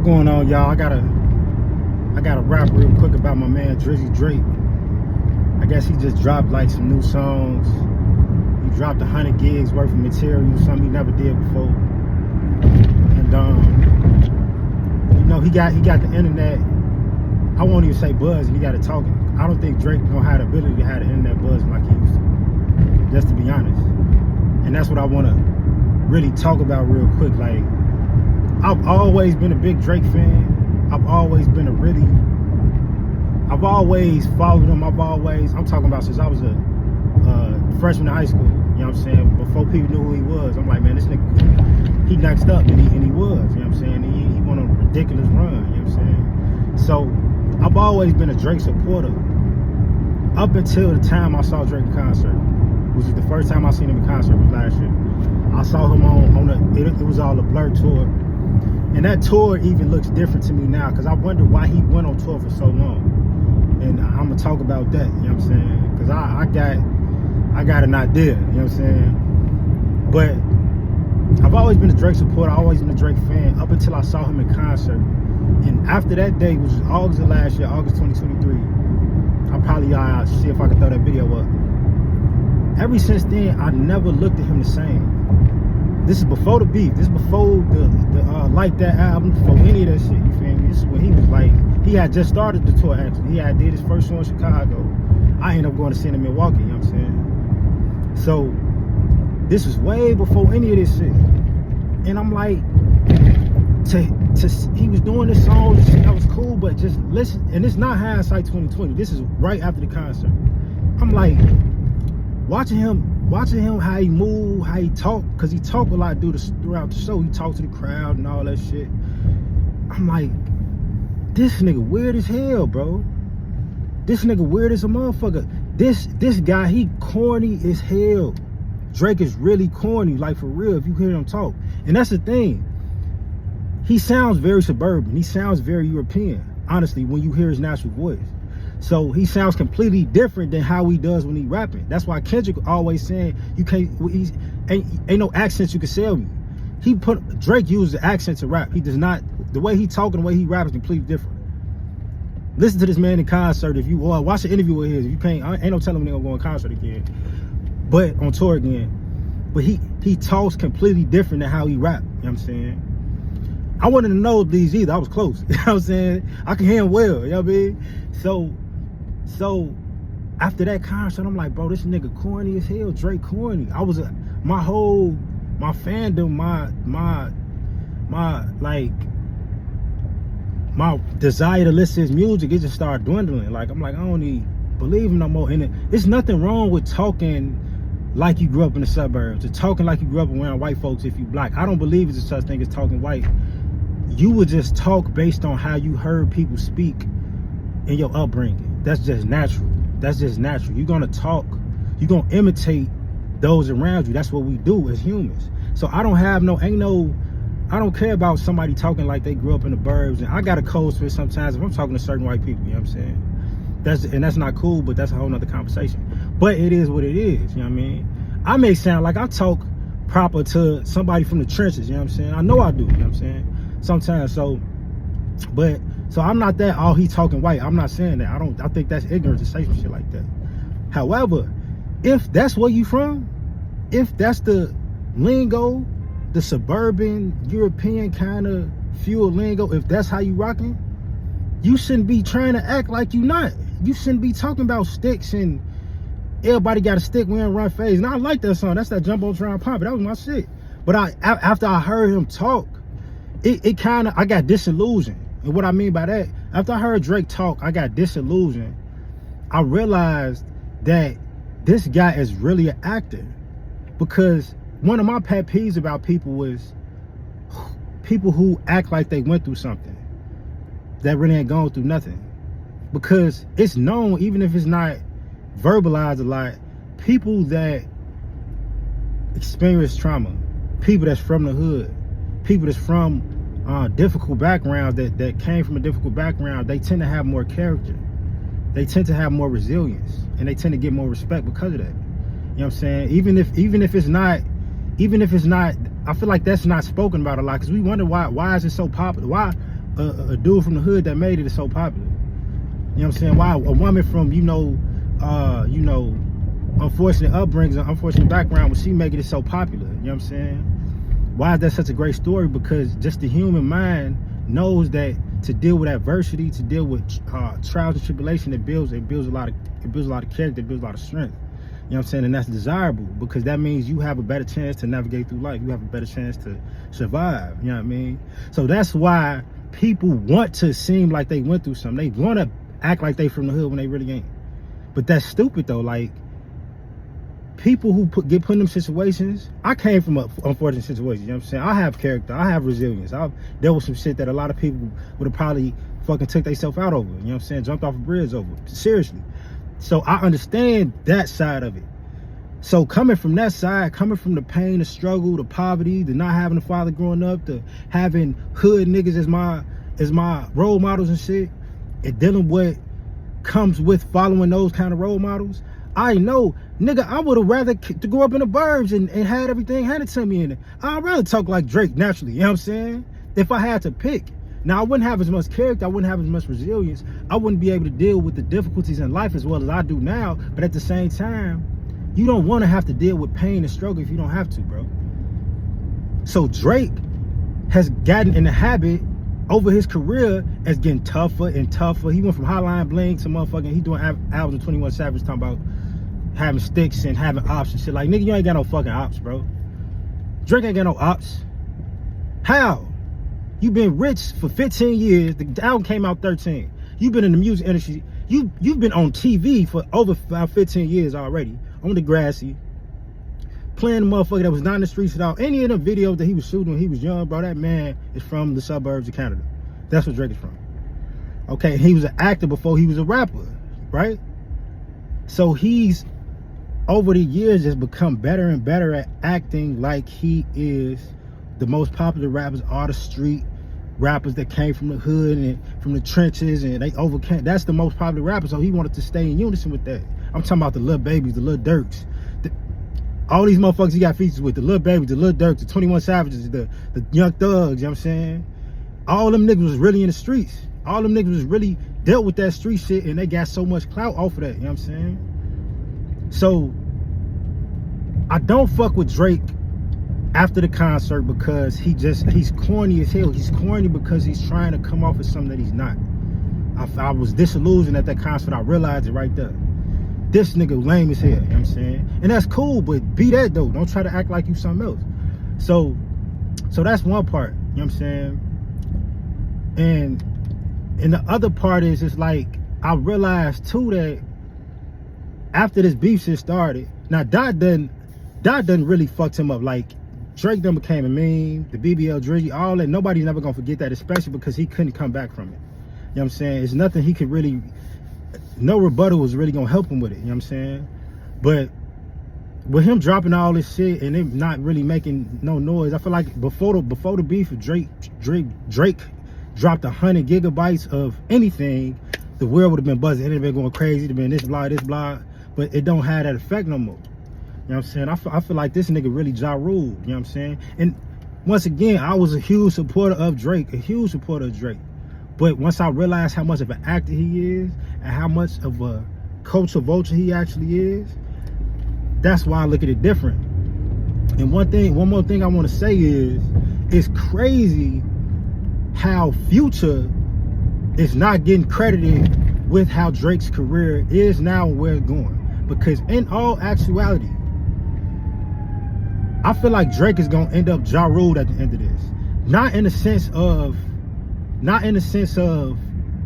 going on, y'all? I gotta rap real quick about my man Drizzy Drake. I guess he just dropped like some new songs. He dropped 100 gigs worth of material, something he never did before. And you know, he got the internet. I won't even say buzz. He got it talking. I don't think Drake gonna have the ability to have the internet buzz like he used to. Just to be honest. And that's what I want to really talk about real quick. Like, I've always been a big Drake fan. I've always followed him. I'm talking about since I was a freshman in high school. You know what I'm saying? Before people knew who he was, I'm like, man, this nigga, he next up, and he was. You know what I'm saying? He went on a ridiculous run. You know what I'm saying? So I've always been a Drake supporter up until the time I saw Drake in concert, which was the first time I seen him in concert was last year. I saw him it was all a Blur tour. And that tour even looks different to me now, because I wonder why he went on tour for so long. And I'm going to talk about that, you know what I'm saying? Because I got an idea, you know what I'm saying? But I've always been a Drake supporter, I've always been a Drake fan, up until I saw him in concert. And after that day, which was August of last year, August 2023, I'll probably see if I can throw that video up. Ever since then, I never looked at him the same. This is before the beef. This is before the Like That album, before any of that shit, you feel me? This is when he was like, he had just started the tour actually. He had did his first show in Chicago. I ended up going to see him in Milwaukee, you know what I'm saying? So, this was way before any of this shit. And I'm like, he was doing this song, that was cool, but just listen, and it's not hindsight 2020. This is right after the concert. I'm like, watching him how he move, how he talk, because he talk a lot throughout the show. He talked to the crowd and all that shit. I'm like, this nigga weird as hell, bro. This nigga weird as a motherfucker. This guy, he corny as hell. Drake is really corny, like for real, if you hear him talk. And that's the thing. He sounds very suburban. He sounds very European, honestly, when you hear his natural voice. So he sounds completely different than how he does when he rapping. That's why Kendrick always saying you can't. Ain't no accents you can sell me. Drake uses the accent to rap. He does not. The way he talk and the way he rap is completely different. Listen to this man in concert. If you watch the interview with his, if you can't, ain't no telling him they're gonna go on concert again, but on tour again. But he talks completely different than how he rap. You know what I'm saying? I wanted to know these either. I was close. You know what I'm saying? I can hear him well. You know what I mean? So after that concert, I'm like, bro, this nigga corny as hell. Drake corny. My fandom, my desire to listen to his music, it just started dwindling. Like, I'm like, I don't even believe him no more. And there's nothing wrong with talking like you grew up in the suburbs, or talking like you grew up around white folks if you black. I don't believe it's a such thing as talking white. You would just talk based on how you heard people speak in your upbringing. That's just natural. You're gonna talk, you're gonna imitate those around you. That's what we do as humans. So I don't care about somebody talking like they grew up in the burbs. And I got a code switch sometimes if I'm talking to certain white people, you know what I'm saying? That's not cool, but that's a whole nother conversation. But it is what it is, you know what I mean? I may sound like I talk proper to somebody from the trenches, you know what I'm saying? I know I do, you know what I'm saying? Sometimes, so I'm not that, oh, he talking white. I'm not saying that. I think that's ignorant to say some shit like that. However, if that's where you from, if that's the lingo, the suburban European kind of fuel lingo, if that's how you rocking, you shouldn't be trying to act like you not. You shouldn't be talking about sticks and everybody got a stick, we don't run phase. And I like that song. That's that Jumbotron Pump. That was my shit. But after I heard him talk, it kind of, I got disillusioned. And what I mean by that, after I heard Drake talk, I got disillusioned. I realized that this guy is really an actor. Because one of my pet peeves about people was people who act like they went through something that really ain't gone through nothing. Because it's known, even if it's not verbalized a lot, people that experience trauma, people that's from the hood, people that's from difficult backgrounds, that came from a difficult background, they tend to have more character. They tend to have more resilience, and they tend to get more respect because of that. You know what I'm saying? Even if it's not, I feel like that's not spoken about a lot, because we wonder why is it so popular? a dude from the hood that made it so popular? You know what I'm saying? Why a woman from, unfortunate upbringings, unfortunate background, when she making it so popular? You know what I'm saying? Why is that such a great story? Because just the human mind knows that to deal with adversity, to deal with trials and tribulation, it builds a lot of character, it builds a lot of strength. You know what I'm saying? And that's desirable, because that means you have a better chance to navigate through life. You have a better chance to survive. You know what I mean? So that's why people want to seem like they went through something. They want to act like they from the hood when they really ain't. But that's stupid though. Like, people who get put in them situations, I came from an unfortunate situation. You know what I'm saying? I have character. I have resilience. I've dealt with some shit that a lot of people would have probably fucking took themselves out over. You know what I'm saying? Jumped off a bridge over. Seriously. So I understand that side of it. So coming from that side, coming from the pain, the struggle, the poverty, the not having a father growing up, the having hood niggas as my role models and shit, and dealing with comes with following those kind of role models, I know, nigga, I would have rather to grow up in the burbs and had everything handed to me in it. I'd rather talk like Drake naturally, you know what I'm saying? If I had to pick. Now, I wouldn't have as much character, I wouldn't have as much resilience, I wouldn't be able to deal with the difficulties in life as well as I do now, but at the same time, you don't want to have to deal with pain and struggle if you don't have to, bro. So Drake has gotten in the habit over his career as getting tougher and tougher. He went from Hotline Bling to motherfucking, he doing albums with 21 Savage talking about having sticks and having ops and shit. Like, nigga, you ain't got no fucking ops, bro. Drake ain't got no ops. How? You been rich for 15 years. The album came out 13. You've been in the music industry. You've been on TV for over about 15 years already. On the grassy. Playing the motherfucker that was not in the streets at all. Any of the videos that he was shooting when he was young, bro, that man is from the suburbs of Canada. That's where Drake is from. Okay, he was an actor before he was a rapper, right? So he's, over the years, just become better and better at acting like he is the most popular rappers, are the street rappers that came from the hood and from the trenches, and they overcame. That's the most popular rapper, so he wanted to stay in unison with that. I'm talking about the Lil Babies, the Lil Durks, all these motherfuckers he got features with, the Lil Babies, the Lil Durks, the 21 Savages, the Young Thugs, you know what I'm saying? All them niggas was really in the streets. All them niggas was really dealt with that street shit, and they got so much clout off of that, you know what I'm saying? So, I don't fuck with Drake after the concert because he's corny as hell. He's corny because he's trying to come off as something that he's not. I was disillusioned at that concert. I realized it right there. This nigga lame as hell, you know what I'm saying? And that's cool, but be that though. Don't try to act like you something else. So that's one part, you know what I'm saying? And the other part is, it's like, I realized too that after this beef shit started, now Dot done really fucked him up. Like, Drake done became a meme, the BBL Drizzy, all that. Nobody's never gonna forget that, especially because he couldn't come back from it. You know what I'm saying? It's nothing he could really, no rebuttal was really gonna help him with it, you know what I'm saying? But with him dropping all this shit and it not really making no noise, I feel like before the beef, Drake dropped 100 gigabytes of anything, the world would have been buzzing. It would have been going crazy, it would have been this blah, but it don't have that effect no more. You know what I'm saying? I feel like this nigga really Ja Rule, you know what I'm saying? And once again, I was a huge supporter of Drake, But once I realized how much of an actor he is and how much of a culture vulture he actually is, that's why I look at it different. And one more thing I want to say is, it's crazy how Future is not getting credited with how Drake's career is now and where it's going. Because in all actuality, I feel like Drake is gonna end up Ja Rule at the end of this. Not in the sense of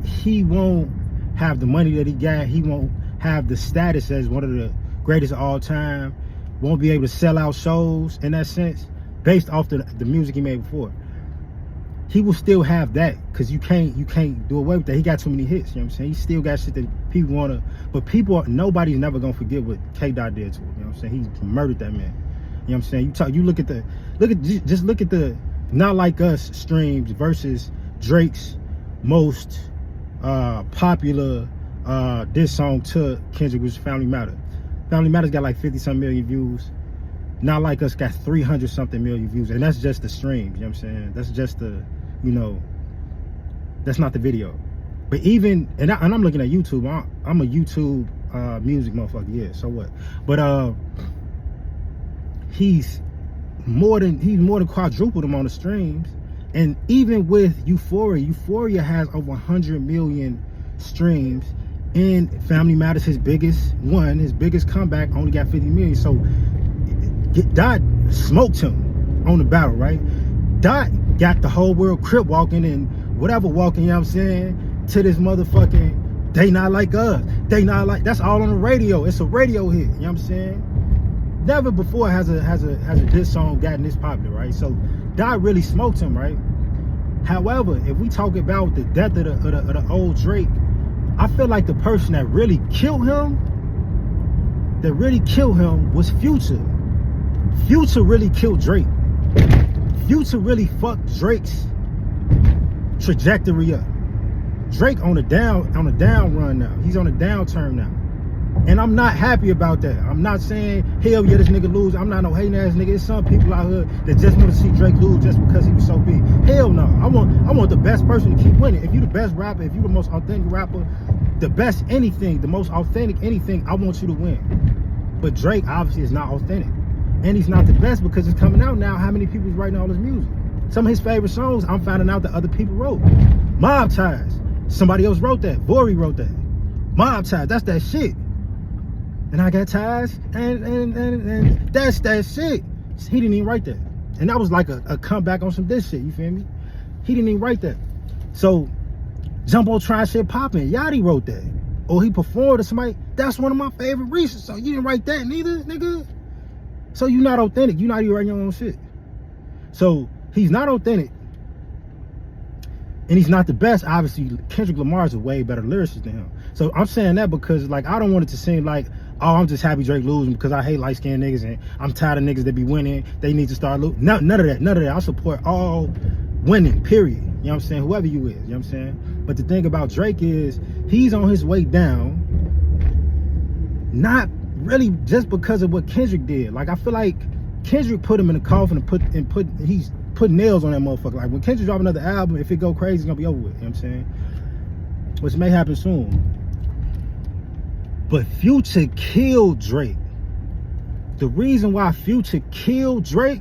he won't have the money that he got, he won't have the status as one of the greatest of all time, won't be able to sell out shows in that sense, based off the music he made before. He will still have that, because you can't do away with that. He got too many hits, you know what I'm saying? He still got shit that people wanna, but nobody's never gonna forget what K-Dot did to him, you know what I'm saying? He murdered that man. You know what I'm saying? You look at the Not Like Us streams versus Drake's most popular diss song to Kendrick, which is Family Matter. Family Matter's got like 50-something million views. Not Like Us got 300-something million views, and that's just the streams, you know what I'm saying? That's just the, That's not the video. But even, and I'm looking at YouTube. I'm a YouTube music motherfucker. Yeah, so what? But he's more than quadrupled him on the streams. And even with Euphoria has over 100 million streams. And Family Matters, his biggest comeback, only got 50 million. So Dot smoked him on the battle, right? Dot got the whole world crip walking and whatever walking, you know what I'm saying, to this motherfucking They Not Like Us. They Not Like, that's all on the radio. It's a radio hit, you know what I'm saying? Never before has a diss song gotten this popular, right? So Dot really smoked him, right? However, if we talk about the death of the old Drake, I feel like the person that really killed him, was Future. Future really killed Drake. Future really fucked Drake's trajectory up. Drake on a down run now. He's on a downturn now. And I'm not happy about that. I'm not saying, hell yeah, this nigga lose. I'm not no hating ass nigga. There's some people out here that just want to see Drake lose just because he was so big. Hell no. I want the best person to keep winning. If you the best rapper, if you the most authentic rapper, the best anything, the most authentic anything, I want you to win. But Drake obviously is not authentic. And he's not the best because it's coming out now how many people's writing all his music. Some of his favorite songs, I'm finding out that other people wrote. Mob Ties, somebody else wrote that. Vori wrote that. Mob Ties, that's that shit. And I Got Ties, and that's that shit. He didn't even write that. And that was like a comeback on some diss shit, you feel me? He didn't even write that. So, Jumbotron Shit Poppin', Yachty wrote that. Or he performed or somebody, that's one of my favorite reasons. So you didn't write that neither, nigga? So you're not authentic. You're not even writing your own shit. So he's not authentic. And he's not the best. Obviously, Kendrick Lamar is a way better lyricist than him. So I'm saying that because, like, I don't want it to seem like, oh, I'm just happy Drake losing because I hate light-skinned niggas and I'm tired of niggas that be winning. They need to start losing. No, none of that. I support all winning, period. You know what I'm saying? Whoever you is, you know what I'm saying? But the thing about Drake is he's on his way down, not really just because of what Kendrick did. Like, I feel like Kendrick put him in the coffin and he's put nails on that motherfucker. Like, when Kendrick drop another album, if it go crazy, it's gonna be over with. You know what I'm saying? Which may happen soon. But Future killed Drake. The reason why Future killed Drake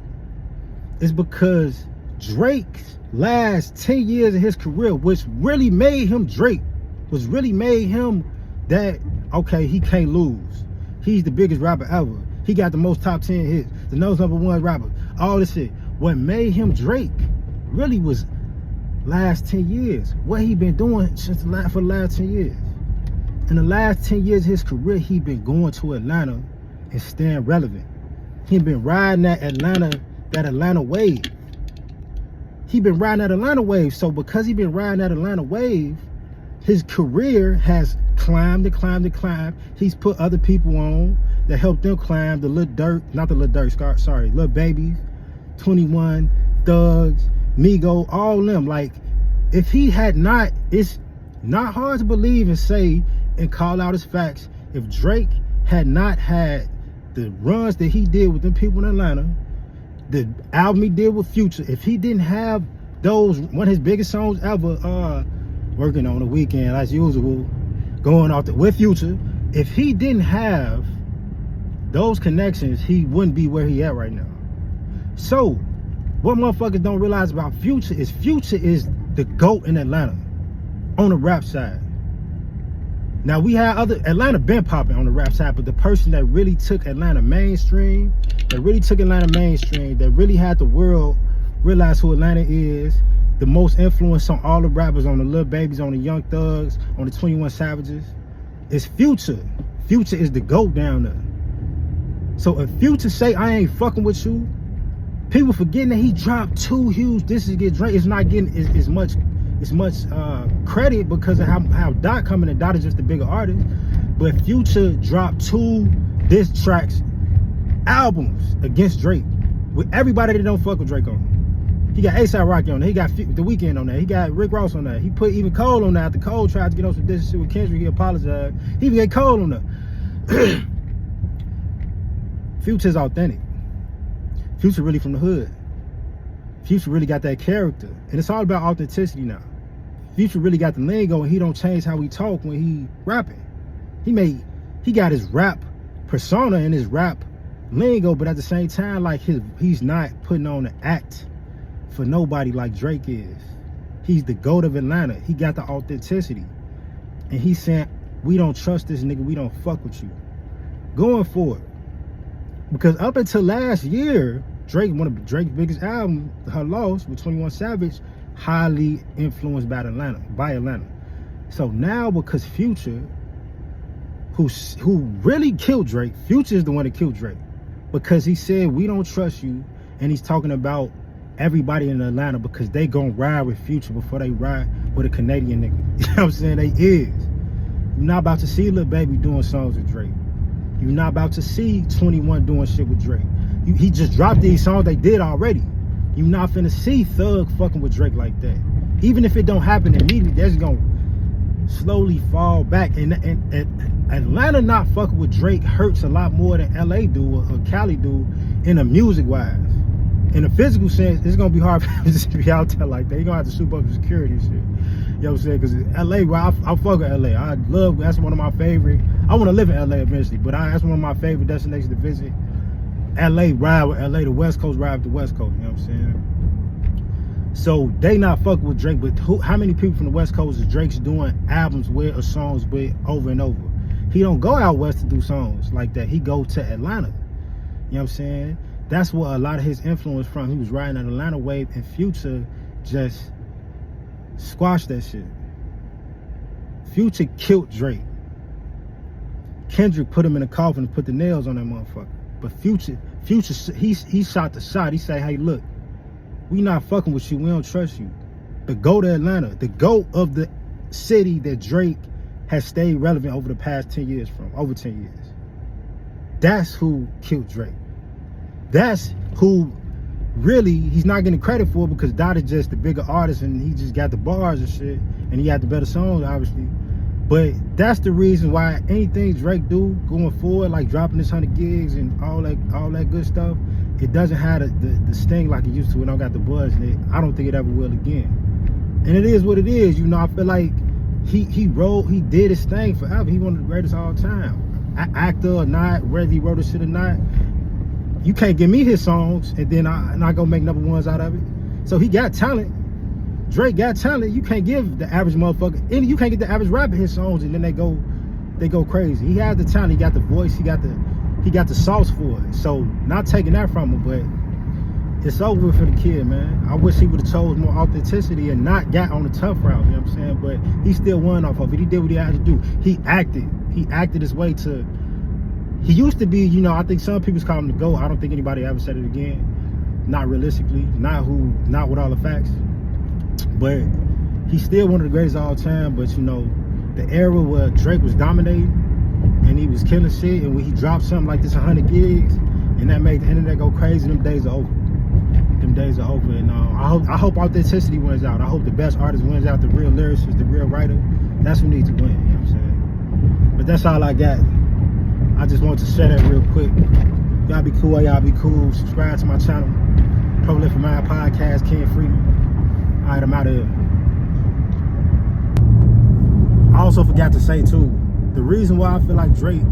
is because Drake's last 10 years of his career, which really made him Drake, was really made him that, okay, he can't lose. He's the biggest rapper ever. He got the most top 10 hits, the most #1 rapper, all this shit. What made him Drake really was last 10 years. What he been doing for the last 10 years. In the last 10 years of his career, he been going to Atlanta and staying relevant. He been riding that Atlanta wave. He been riding that Atlanta wave. So because he been riding that Atlanta wave, his career has climbed and climbed and climbed. He's put other people on that helped them climb. Lil Baby, 21, Thugs, Migo, all them. Like, if he had not, it's not hard to believe and say and call out his facts. If Drake had not had the runs that he did with them people in Atlanta, the album he did with Future, if he didn't have those, one of his biggest songs ever, Working on the Weekend as usual, going off with Future, if he didn't have those connections, he wouldn't be where he at right now. So what motherfuckers don't realize about Future is the GOAT in Atlanta on the rap side. Now, we had Atlanta been popping on the rap side, but the person that really took Atlanta mainstream, that really had the world realize who Atlanta is, the most influence on all the rappers, on the Lil Babies, on the Young Thugs, on the 21 Savages, is Future. Future is the GOAT down there. So if Future say, I ain't fucking with you, people forgetting that he dropped 2 huge disses get Drake. It's not getting as much credit because of how Dot coming, and Dot is just a bigger artist. But Future dropped 2 diss tracks, albums against Drake, with everybody that don't fuck with Drake on. He got A$AP Rocky on there. He got The Weeknd on there. He got Rick Ross on there. He put even Cole on there. After Cole tried to get on some diss shit with Kendrick, he apologized. He even got Cole on there. Future's authentic. Future really from the hood. Future really got that character. And it's all about authenticity now. Future really got the lingo, and he don't change how he talk when he rapping. He got his rap persona and his rap lingo, but at the same time, like he's not putting on an act for nobody like Drake is. He's the GOAT of Atlanta. He got the authenticity, and he's saying, we don't trust this nigga, we don't fuck with you going forward. Because up until last year, Drake, one of Drake's biggest albums, Her Loss with 21 Savage, highly influenced by Atlanta. So now, because Future, who really killed Drake, Future is the one that killed Drake, because he said, we don't trust you, and he's talking about everybody in Atlanta, because they gonna ride with Future before they ride with a Canadian nigga. You know what I'm saying? They is. You're not about to see Lil Baby doing songs with Drake. You're not about to see 21 doing shit with Drake. He just dropped these songs they did already. You're not finna see Thug fucking with Drake like that. Even if it don't happen immediately, that's gonna slowly fall back. And Atlanta not fucking with Drake hurts a lot more than LA do or Cali do in a music wise. In a physical sense, it's gonna be hard for him to be out there like that. You're gonna have to soup up the security and shit. You know what I'm saying? Because LA, well, I fuck with LA. That's one of my favorite. I want to live in LA eventually, but that's one of my favorite destinations to visit. LA ride with LA, the West Coast ride with the West Coast. You know what I'm saying? So they not fucking with Drake, but how many people from the West Coast is Drake's doing albums with or songs with over and over? He don't go out west to do songs like that. He go to Atlanta. You know what I'm saying? That's where a lot of his influence from. He was riding an Atlanta wave, and Future just squashed that shit. Future killed Drake. Kendrick put him in a coffin and put the nails on that motherfucker. But Future, he shot the shot. He said, hey, look, we not fucking with you. We don't trust you. The GOAT of Atlanta, the GOAT of the city that Drake has stayed relevant over the past 10 years from, over 10 years. That's who killed Drake. That's who really he's not getting credit for, because Dot is just the bigger artist and he just got the bars and shit, and he had the better songs, obviously. But that's the reason why anything Drake do going forward, like dropping this 100 gigs and all that good stuff, it doesn't have the sting like it used to. It don't got the buzz in it. I don't think it ever will again. And it is what it is. You know, I feel like he did his thing forever. He one of the greatest of all time. Actor or not, whether he wrote this shit or not, you can't give me his songs and then I go make number ones out of it. So he got talent. Drake got talent. You can't give the average motherfucker, and you can't get the average rapper his songs and then they go crazy. He had the talent, he got the voice, he got the sauce for it. So not taking that from him, but it's over for the kid, man. I wish he would have chose more authenticity and not got on the tough route, you know what I'm saying? But he still won off of it. He did what he had to do. He acted his way to. He used to be, you know, I think some people call him the GOAT. I don't think anybody ever said it again. Not realistically, not with all the facts. But he's still one of the greatest of all time. But, you know, the era where Drake was dominating and he was killing shit, and when he dropped something like this 100 gigs and that made the internet go crazy, them days are over. Them days are over. And I hope authenticity wins out. I hope the best artist wins out, the real lyricist, the real writer. That's who needs to win, you know what I'm saying? But that's all I got. I just wanted to share that real quick. Y'all be cool, y'all be cool. Subscribe to my channel. Prolific Mind Podcast, Ken Freeman. All right, I'm out of here. I also forgot to say too, the reason why I feel like Drake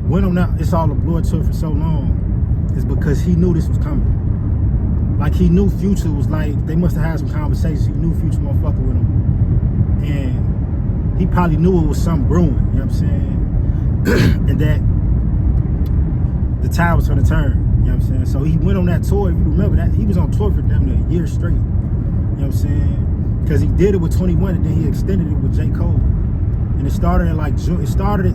went on that It's All a Blur tour for so long is because he knew this was coming. Like, he knew Future was like, they must have had some conversations. He knew Future wasn't fucking with him. And he probably knew it was something brewing, you know what I'm saying? And that the tide was gonna turn, you know what I'm saying? So he went on that tour. If you remember that, he was on tour for damn near a year straight, you know what I'm saying? Because he did it with 21 and then he extended it with J. Cole. And it started in like June. It started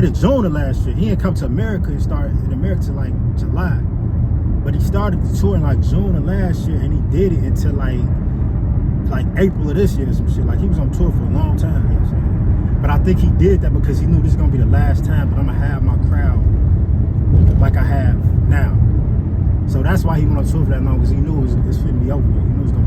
in June of last year. He didn't come to America and start in America till like July. But he started the tour in like June of last year, and he did it until like April of this year or some shit. Like, he was on tour for a long time, you know what I'm saying? But I think he did that because he knew this is gonna be the last time that I'm gonna have my crowd like I have now. So that's why he went on tour for that long, because he knew it was finna be over with. He knew it was gonna